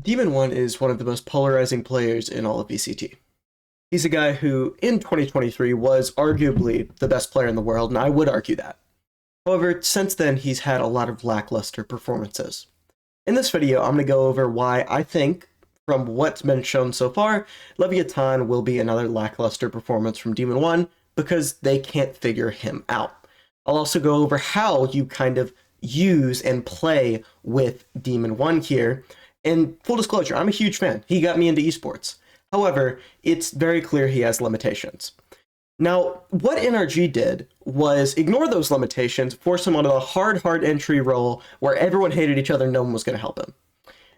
Demon1 is one of the most polarizing players in all of VCT. He's a guy who, in 2023, was arguably the best player in the world, and I would argue that. However, since then, he's had a lot of lackluster performances. In this video, I'm going to go over why I think, from what's been shown so far, Leviathan will be another lackluster performance from Demon1 because they can't figure him out. I'll also go over how you kind of use and play with Demon1 here. And full disclosure, I'm a huge fan. He got me into esports. However, it's very clear he has limitations. Now, what NRG did was ignore those limitations, force him onto a hard entry role where everyone hated each other, no one was going to help him.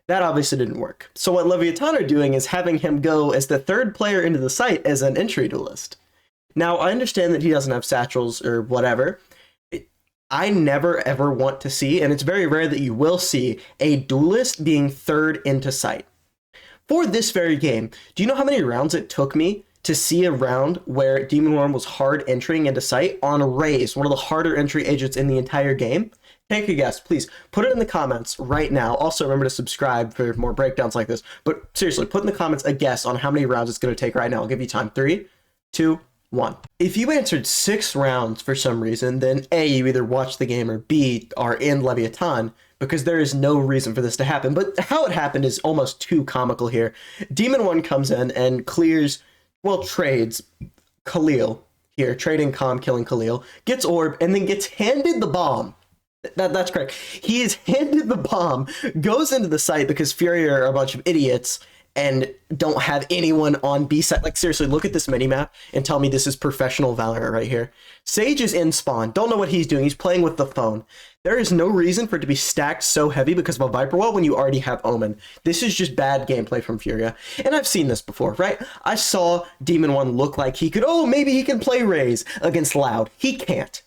That obviously didn't work. So what Leviathan are doing is having him go as the third player into the site as an entry duelist. Now, I understand that he doesn't have satchels or whatever. I never ever want to see, and it's very rare that you will see, a duelist being third into site. For this very game, do you know how many rounds it took me to see a round where Demon1 was hard entering into site on Raze, one of the harder entry agents in the entire game? Take a guess, please. Put it in the comments right now. Also, remember to subscribe for more breakdowns like this. But seriously, put in the comments a guess on how many rounds it's going to take right now. I'll give you time. 3, 2, 1. If you answered 6 rounds for some reason, then A, you either watched the game, or B, are in Leviathan, because there is no reason for this to happen. But how it happened is almost too comical here. Demon1 comes in and clears, well, trades Khalil here, trading Calm, killing Khalil, gets orb, and then gets handed the bomb. That's correct. He is handed the bomb, goes into the site because Fury are a bunch of idiots and don't have anyone on B side. Like, seriously, look at this minimap and tell me this is professional Valorant right here. Sage is in spawn. Don't know what he's doing. He's playing with the phone. There is no reason for it to be stacked so heavy because of a Viper Wall when you already have Omen. This is just bad gameplay from Furia. And I've seen this before, right? I saw Demon1 look like he could, maybe he can play Raze against Loud. He can't.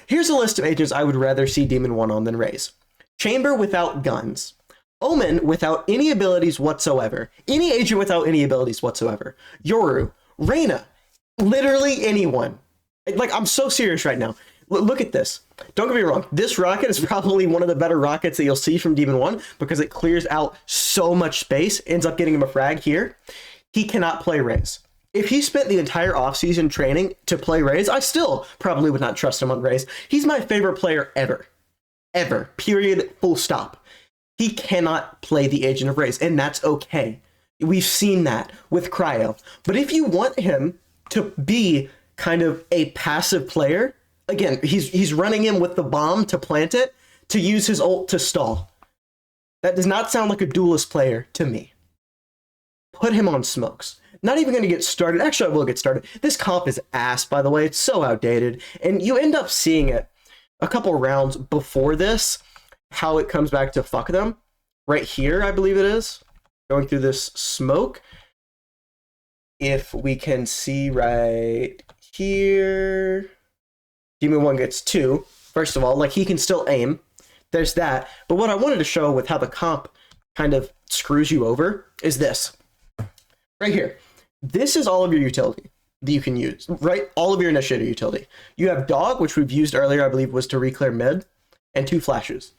Here's a list of agents I would rather see Demon1 on than Raze. Chamber without guns. Omen without any abilities whatsoever. Any agent without any abilities whatsoever. Yoru. Reyna. Literally anyone. Like, I'm so serious right now. Look at this. Don't get me wrong. This rocket is probably one of the better rockets that you'll see from Demon1 because it clears out so much space, ends up getting him a frag here. He cannot play Raze. If he spent the entire offseason training to play Raze, I still probably would not trust him on Raze. He's my favorite player ever. Ever. Period. Full stop. He cannot play the agent of Raze, and that's okay. We've seen that with Cryo. But if you want him to be kind of a passive player, again, he's running in with the bomb to plant it, to use his ult to stall. That does not sound like a duelist player to me. Put him on smokes. Not even going to get started. Actually, I will get started. This comp is ass, by the way. It's so outdated. And you end up seeing it a couple rounds before this, how it comes back to fuck them. Right here, I believe it is. Going through this smoke. If we can see right here. Demon1 gets 2. First of all, like, he can still aim. There's that. But what I wanted to show with how the comp kind of screws you over is this. Right here. This is all of your utility that you can use, right? All of your initiator utility. You have Dog, which we've used earlier, I believe was to reclear mid, and 2 flashes.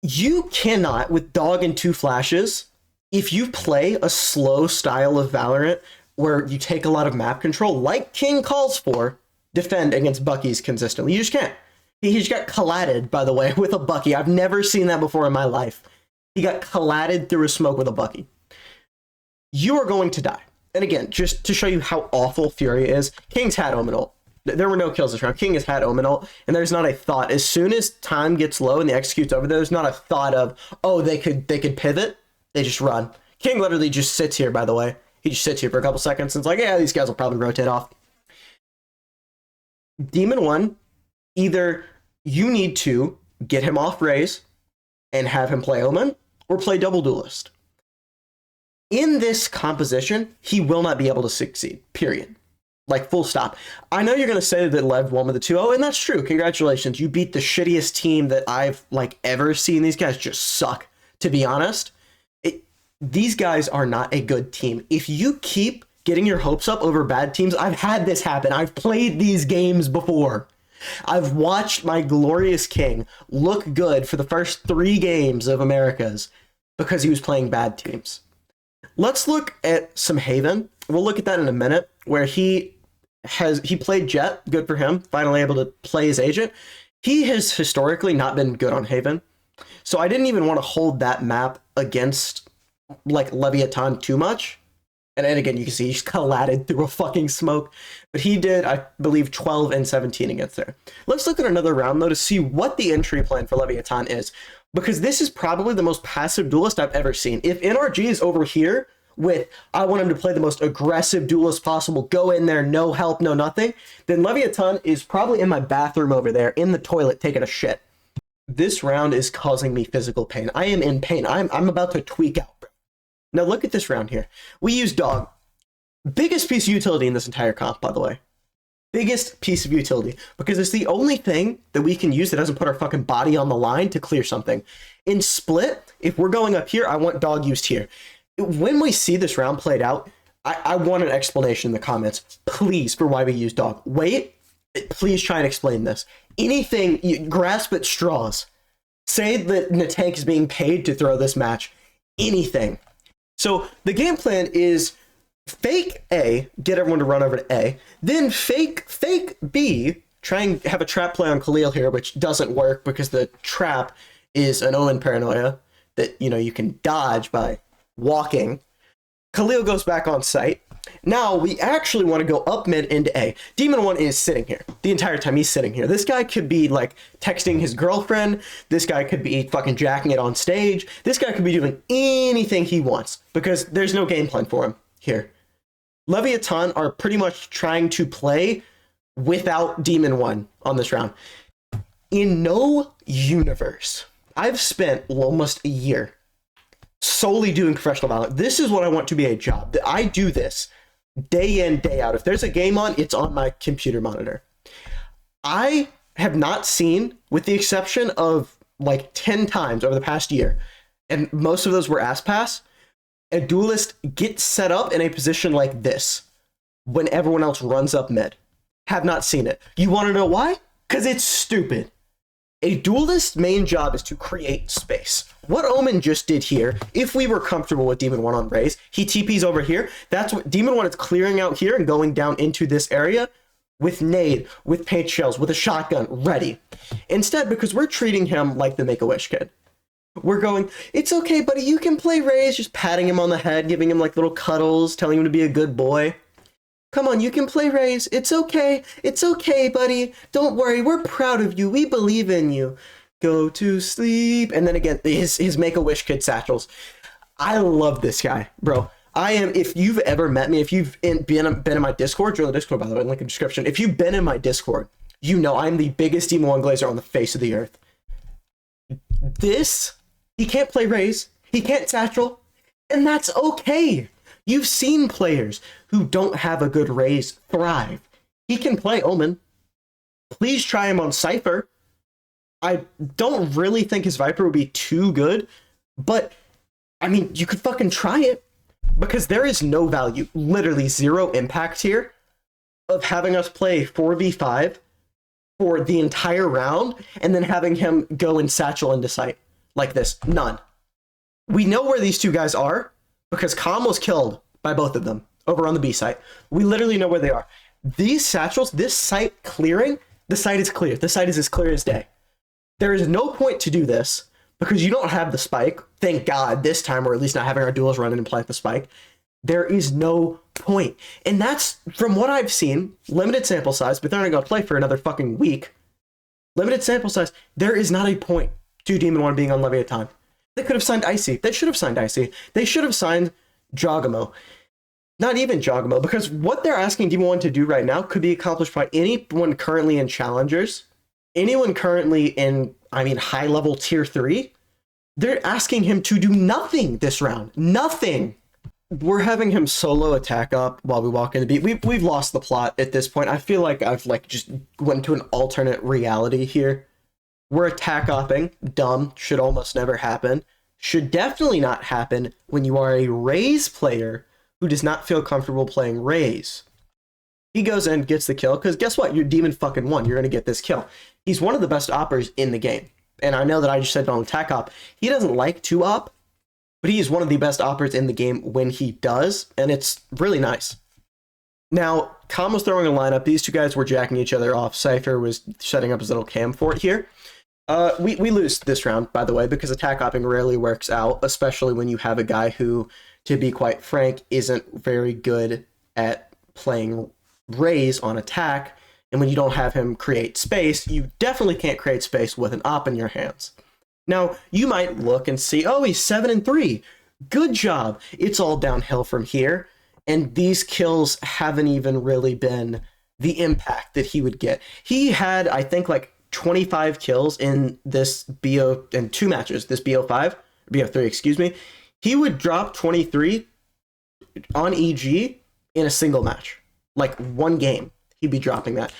You cannot, with Dog and 2 flashes, if you play a slow style of Valorant where you take a lot of map control, like King calls for, defend against Buckies consistently. You just can't. He just got colladed, by the way, with a Bucky. I've never seen that before in my life. He got colladed through a smoke with a Bucky. You are going to die. And again, just to show you how awful Fury is, King's had Omen ult. There were no kills this round. King has had Omen ult, and there's not a thought. As soon as time gets low and the execute's over, there's not a thought of, they could pivot. They just run. King literally just sits here, by the way. He just sits here for a couple seconds and it's like, yeah, these guys will probably rotate off. Demon1, either you need to get him off Raze and have him play Omen, or play double duelist. In this composition, he will not be able to succeed, period. Like, full stop. I know you're going to say that Lev won with the 2-0, and that's true. Congratulations. You beat the shittiest team that I've, ever seen. These guys just suck, to be honest. These guys are not a good team. If you keep getting your hopes up over bad teams, I've had this happen. I've played these games before. I've watched my glorious King look good for the first 3 games of Americas, because he was playing bad teams. Let's look at some Haven. We'll look at that in a minute, where he played Jet, good for him, finally able to play his agent. He has historically not been good on Haven, so I didn't even want to hold that map against like Leviathan too much. And then again, you can see he's collided through a fucking smoke. But he did, I believe, 12 and 17 against there. Let's look at another round, though, to see what the entry plan for Leviathan is. Because this is probably the most passive duelist I've ever seen. If NRG is over here with, I want him to play the most aggressive duelist possible, go in there, no help, no nothing, then Leviathan is probably in my bathroom over there, in the toilet, taking a shit. This round is causing me physical pain. I am in pain. I'm about to tweak out, bro. Now look at this round here. We use Dog. Biggest piece of utility in this entire comp, by the way. Biggest piece of utility. Because it's the only thing that we can use that doesn't put our fucking body on the line to clear something. In Split, if we're going up here, I want Dog used here. When we see this round played out, I want an explanation in the comments. Please, for why we use Dog. Wait, please try and explain this. Anything, you grasp at straws. Say that Natank is being paid to throw this match. Anything. So the game plan is fake A, get everyone to run over to A, then fake B, try and have a trap play on Khalil here, which doesn't work because the trap is an Omen paranoia that, you know, you can dodge by walking. Khalil goes back on site. Now we actually want to go up mid into A. Demon1 is sitting here. The entire time he's sitting here. This guy could be like texting his girlfriend. This guy could be fucking jacking it on stage. This guy could be doing anything he wants because there's no game plan for him here. Leviathan are pretty much trying to play without Demon1 on this round. In no universe, I've spent almost a year solely doing professional Valorant. This is what I want to be a job. I do this day in, day out. If there's a game on, it's on my computer monitor. I have not seen, with the exception of like 10 times over the past year, and most of those were ass pass, a duelist get set up in a position like this when everyone else runs up mid. Have not seen it. You want to know why? Because it's stupid. A duelist's main job is to create space. What Omen just did here, if we were comfortable with Demon1 on Raze, he TPs over here. That's what Demon1 is clearing out here and going down into this area with nade, with paint shells, with a shotgun, ready. Instead, because we're treating him like the Make-A-Wish kid, we're going, it's okay, buddy, you can play Raze, just patting him on the head, giving him like little cuddles, telling him to be a good boy. Come on, you can play Raze. It's okay, buddy. Don't worry, we're proud of you. We believe in you. Go to sleep. And then again, his Make-A-Wish kid satchels. I love this guy, bro. If you've ever met me, if you've been in my Discord, join the Discord, by the way, link in the description. If you've been in my Discord, you know I'm the biggest Demon1 glazer on the face of the earth. He can't play Raze, he can't satchel, and that's okay. You've seen players who don't have a good Raze thrive. He can play Omen. Please try him on Cypher. I don't really think his Viper would be too good, but I mean, you could fucking try it because there is no value, literally zero impact here of having us play 4v5 for the entire round and then having him go and satchel into sight like this. None. We know where these two guys are because Calm was killed by both of them over on the B site. We literally know where they are. These satchels, this site clearing, the site is clear. The site is as clear as day. There is no point to do this because you don't have the spike. Thank God this time we're at least not having our duels run in and plant the spike. There is no point. And that's, from what I've seen, limited sample size, but they're not going to play for another fucking week. Limited sample size. There is not a point to Demon1 being on Leviathan. They could have signed Icy. They should have signed Icy. They should have signed Jogamo. Not even Jogamo, because what they're asking Demon1 to do right now could be accomplished by anyone currently in Challengers, anyone currently in, high-level Tier 3. They're asking him to do nothing this round. Nothing. We're having him solo attack up while we walk in the beat. We've lost the plot at this point. I feel like I've just went to an alternate reality here. We're attack opping. Dumb. Should almost never happen. Should definitely not happen when you are a Raze player who does not feel comfortable playing Raze. He goes in, gets the kill, because guess what? You're Demon1. You're going to get this kill. He's one of the best oppers in the game. And I know that I just said don't attack op. He doesn't like to op, but he is one of the best operators in the game when he does, and it's really nice. Now, Calm was throwing a lineup. These two guys were jacking each other off. Cypher was setting up his little cam fort here. We lose this round, by the way, because attack hopping rarely works out, especially when you have a guy who, to be quite frank, isn't very good at playing Raze on attack, and when you don't have him create space, you definitely can't create space with an op in your hands. Now, you might look and see, oh, he's 7-3. Good job. It's all downhill from here. And these kills haven't even really been the impact that he would get. He had, I think, like 25 kills in this BO, in 2 matches, this BO3, excuse me. He would drop 23 on EG in a single match. Like 1 game, he'd be dropping that.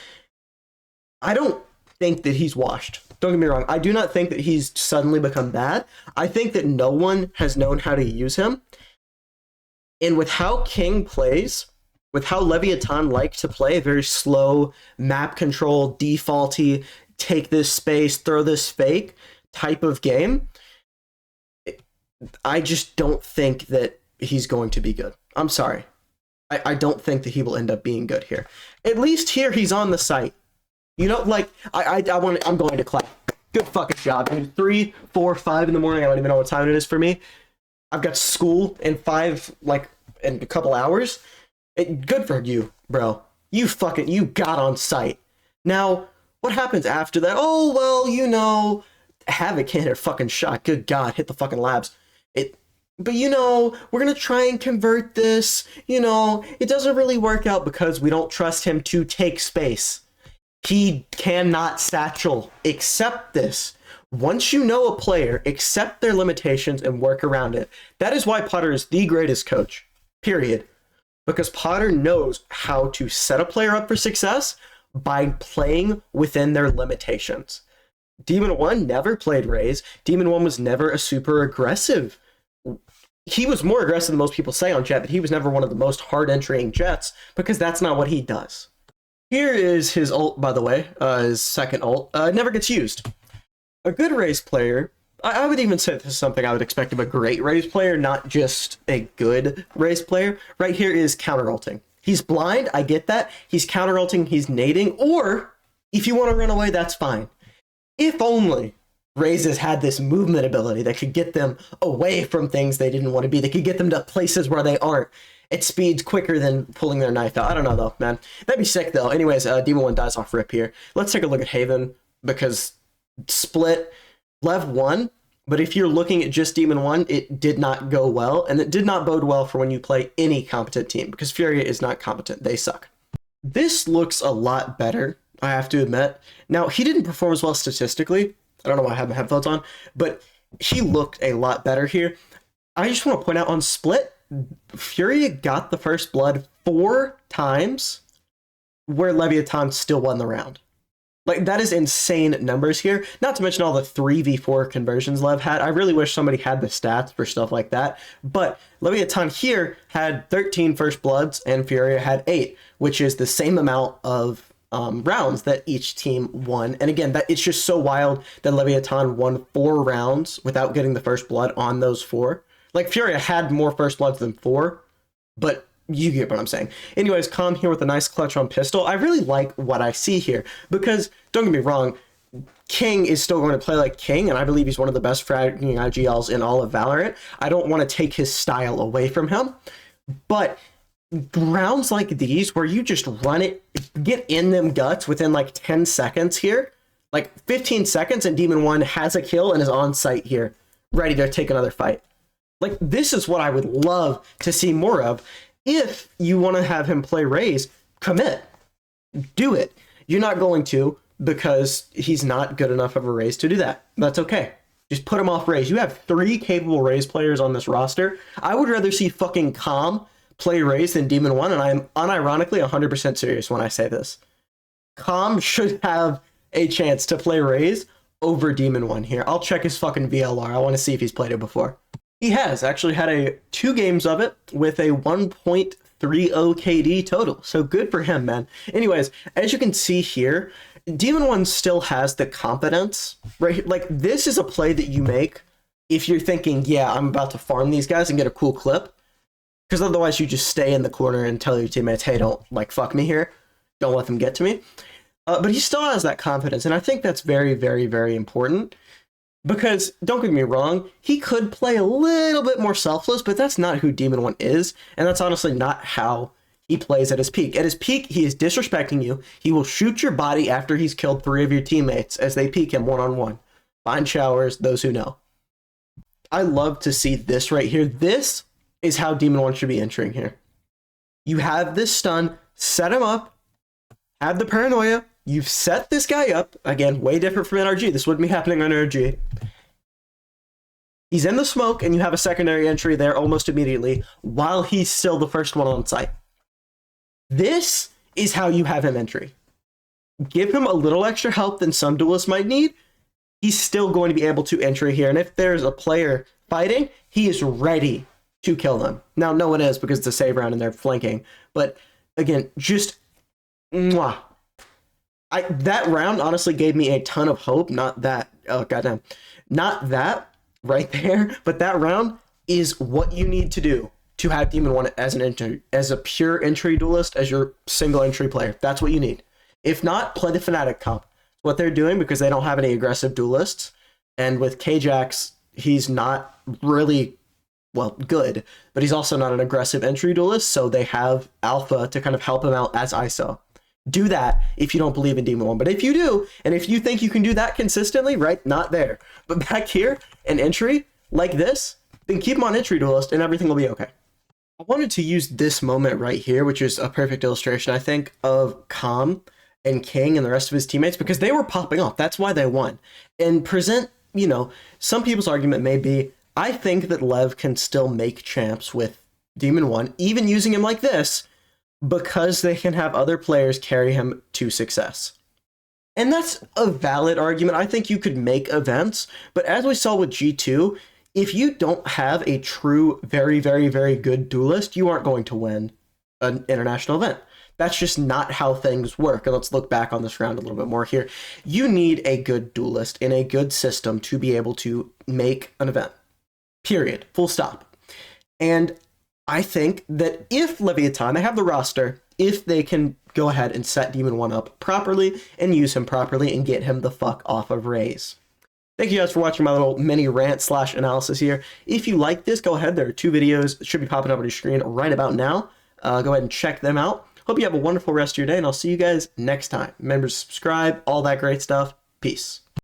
I don't think that he's washed. Don't get me wrong. I do not think that he's suddenly become bad. I think that no one has known how to use him. And with how King plays, with how Leviathan likes to play, a very slow, map control, defaulty, take this space, throw this fake type of game, I just don't think that he's going to be good. I'm sorry. I don't think that he will end up being good here. At least here he's on the site. You know, like, I'm going to clap. Good fucking job, dude. 3, 4, 5 in the morning. I don't even know what time it is for me. I've got school in 5, like, in a couple hours. Good for you, bro. You got on site. Now, what happens after that? Oh, well, you know, Havoc can't hit a fucking shot. Good God, hit the fucking labs. But, you know, we're going to try and convert this. You know, it doesn't really work out because we don't trust him to take space. He cannot satchel. Accept this. Once you know a player, accept their limitations and work around it. That is why Potter is the greatest coach, period. Because Potter knows how to set a player up for success by playing within their limitations. Demon1 never played Raze. Demon1 was never a super aggressive. He was more aggressive than most people say on Jet, but he was never one of the most hard entering Jets because that's not what he does. Here is his ult, by the way, his second ult. Never gets used. A good Raze player, I would even say this is something I would expect of a great Raze player, not just a good Raze player. Right here is counter-ulting. He's blind, I get that. He's counter-ulting, he's nading, or if you want to run away, that's fine. If only Razes had this movement ability that could get them away from things they didn't want to be. They could get them to places where they aren't at speeds quicker than pulling their knife out. I don't know, though, man. That'd be sick, though. Anyways, Demon1 dies off rip here. Let's take a look at Haven, because split Lev 1, but if you're looking at just Demon1, it did not go well, and it did not bode well for when you play any competent team, because Furia is not competent. They suck. This looks a lot better, I have to admit. Now, he didn't perform as well statistically. I don't know why I have my headphones on, but he looked a lot better here. I just want to point out on split, Furia got the first blood 4 times where Leviathan still won the round. Like, that is insane numbers here. Not to mention all the 3v4 conversions Lev had. I really wish somebody had the stats for stuff like that. But Leviathan here had 13 first bloods and Furia had 8, which is the same amount of rounds that each team won. And again, that it's just so wild that Leviathan won 4 rounds without getting the first blood on those 4. Like, Furia had more first bloods than 4, but you get what I'm saying. Anyways, Calm here with a nice clutch on pistol. I really like what I see here because, don't get me wrong, King is still going to play like King, and I believe he's one of the best fragging IGLs in all of Valorant. I don't want to take his style away from him, but rounds like these where you just run it, get in them guts within like 10 seconds here, like 15 seconds, and Demon1 has a kill and is on site here, ready to take another fight. Like, this is what I would love to see more of. If you want to have him play Raze, commit. Do it. You're not going to because he's not good enough of a Raze to do that. That's okay. Just put him off Raze. You have 3 capable Raze players on this roster. I would rather see fucking Calm play Raze than Demon1, and I'm unironically 100% serious when I say this. Calm should have a chance to play Raze over Demon1 here. I'll check his fucking VLR. I want to see if he's played it before. He has actually had 2 games of it with a 1.30 KD total. So good for him, man. Anyways, as you can see here, Demon1 still has the competence, right? Like, this is a play that you make if you're thinking, yeah, I'm about to farm these guys and get a cool clip, because otherwise you just stay in the corner and tell your teammates, hey, don't like fuck me here. Don't let them get to me. But he still has that confidence, and I think that's very, very, very important. Because, don't get me wrong, he could play a little bit more selfless, but that's not who Demon1 is, and that's honestly not how he plays at his peak. At his peak, he is disrespecting you. He will shoot your body after he's killed 3 of your teammates as they peek him one-on-one. Find showers, those who know. I love to see this right here. This is how Demon1 should be entering here. You have this stun, set him up, have the paranoia. You've set this guy up. Again, way different from NRG. This wouldn't be happening on NRG. He's in the smoke, and you have a secondary entry there almost immediately, while he's still the first one on site. This is how you have him entry. Give him a little extra help than some duelists might need. He's still going to be able to entry here, and if there's a player fighting, he is ready to kill them. Now, no one is because it's a save round and they're flanking, but again, just mwah. That round honestly gave me a ton of hope. Not that, oh goddamn, not that right there, but that round is what you need to do to have Demon1 as an entry, as a pure entry duelist, as your single entry player. That's what you need. If not, play the Fnatic comp. What they're doing, because they don't have any aggressive duelists, and with Kjax, he's not really, well, good, but he's also not an aggressive entry duelist, so they have Alpha to kind of help him out as ISO. Do that if you don't believe in Demon1. But if you do, and if you think you can do that consistently, right, not there. But back here, an entry like this, then keep him on entry duelist and everything will be okay. I wanted to use this moment right here, which is a perfect illustration, I think, of Calm and King and the rest of his teammates, because they were popping off. That's why they won. And present, you know, some people's argument may be, I think that Lev can still make champs with Demon1, even using him like this, because they can have other players carry him to success. And that's a valid argument. I think you could make events, but as we saw with G2, if you don't have a true, very, very, very good duelist, you aren't going to win an international event. That's just not how things work. And let's look back on this round a little bit more here. You need a good duelist in a good system to be able to make an event. Period. Full stop. And I think that if Leviathan, they have the roster, if they can go ahead and set Demon1 up properly and use him properly and get him the fuck off of Raze. Thank you guys for watching my little mini rant / analysis here. If you like this, go ahead. There are 2 videos that should be popping up on your screen right about now. Go ahead and check them out. Hope you have a wonderful rest of your day, and I'll see you guys next time. Remember to subscribe, all that great stuff. Peace.